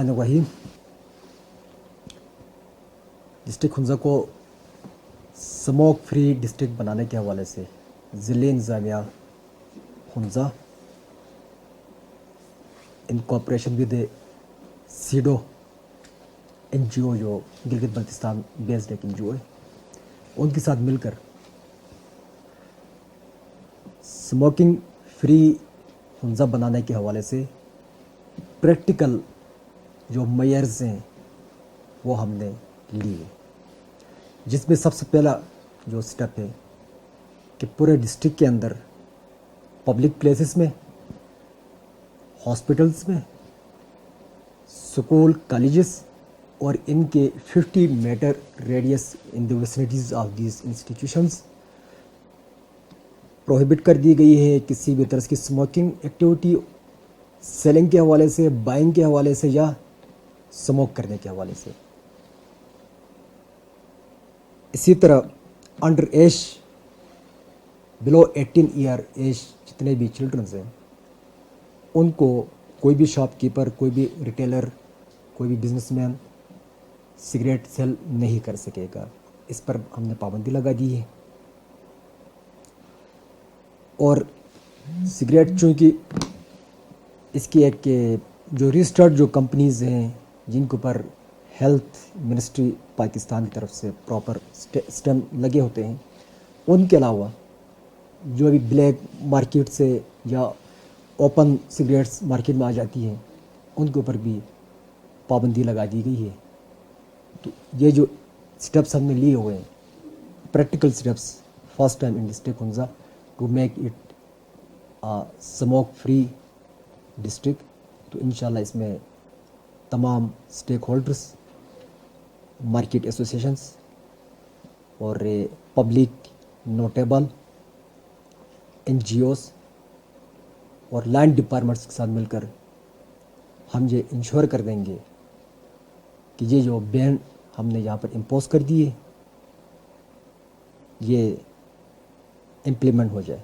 बिस्मिल्लाहिर्रहमानिर्रहीम। डिस्ट्रिक्ट हुंज़ा को smoke free district बनाने के हवाले से ज़िले इंतज़ामिया हुंज़ा इन कोऑपरेशन विद सीडो NGO जो गिलगित बल्तिस्तान बेस्ड एक NGO है, उनके साथ मिलकर स्मोकिंग फ्री हुंज़ा बनाने के हवाले से प्रैक्टिकल जो मेयर्स हैं वो हमने लिए, जिसमें सबसे पहला जो स्टेप है कि पूरे डिस्ट्रिक्ट के अंदर पब्लिक प्लेसेस में, हॉस्पिटल्स में, स्कूल, कॉलेजेस और इनके 50 metre radius in the vicinities of these institutions prohibit कर दी गई है। किसी भी तरह की स्मोकिंग एक्टिविटी सेलिंग के हवाले से, बाइंग के हवाले से या स्मोक करने के हवाले से। इसी तरह under age below 18 year age जितने भी चिल्ड्रंस हैं उनको कोई भी शॉपकीपर, कोई भी रिटेलर, कोई भी बिजनेसमैन सिगरेट सेल नहीं कर सकेगा। इस पर हमने पाबंदी लगा दी है। और सिगरेट चूँकि इसकी एक जो रजिस्टर्ड जो कंपनीज़ हैं जिनके ऊपर हेल्थ मिनिस्ट्री पाकिस्तान की तरफ से प्रॉपर स्टैम्प लगे होते हैं, उनके अलावा जो अभी ब्लैक मार्केट से या ओपन सिगरेट्स मार्केट में आ जाती हैं उनके ऊपर भी पाबंदी लगा दी गई है। तो ये जो स्टेप्स हमने लिए हुए हैं, practical steps, first time in district Hunza to make it smoke free district. तो इंशाल्लाह इसमें तमाम स्टेक होल्डर्स, मार्केट एसोसिएशंस और पब्लिक नोटेबल NGOs और लैंड डिपार्टमेंट्स के साथ मिलकर हम ये इंश्योर कर देंगे कि ये जो बैन हमने यहाँ पर इम्पोज कर दिए ये इम्प्लीमेंट हो जाए।